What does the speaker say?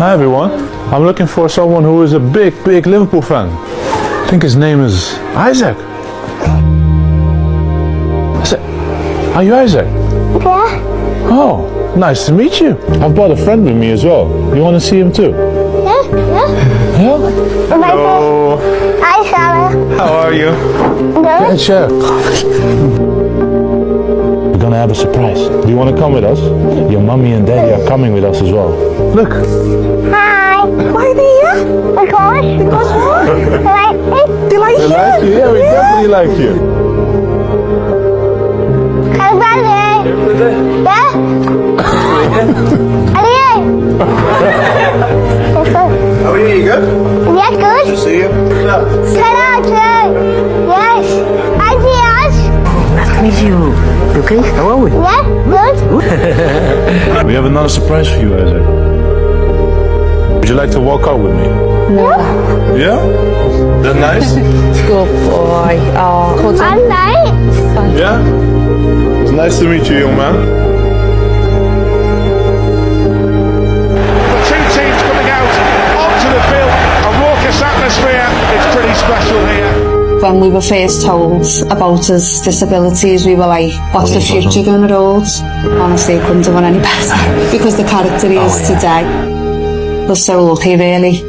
Hi everyone. I'm looking for someone who is a big Liverpool fan. I think his name is Isaac. Are you Isaac? Yeah. Oh, nice to meet you. I've brought a friend with me as well. You want to see him too? Yeah. Yeah? Hello. Hi, Sarah. How are you? Yeah, sure. We're gonna have a surprise. Do you want to come with us? Your mommy and daddy are coming with us as well. Look. Hi. Why are they here? Because What? you like me? They like They you? like you? Yeah, we definitely like you. Hi, buddy. Yeah? Are you? How are you? You good? Yeah, good. See you. Can I do? Yes. Ideas? Nice to meet you. You okay? How are we? Yeah, good. We have another surprise for you, Isaac. Would you like to walk out with me? Yeah? That nice? Good boy. Oh, hold on. One night. Yeah? It's nice to meet you, young man. The two teams coming out onto the field, a raucous atmosphere. It's pretty special here. When we were first told about his disabilities, we were like, what's the future going to hold? Honestly, it couldn't have been any better because the character he is today was so lucky, really.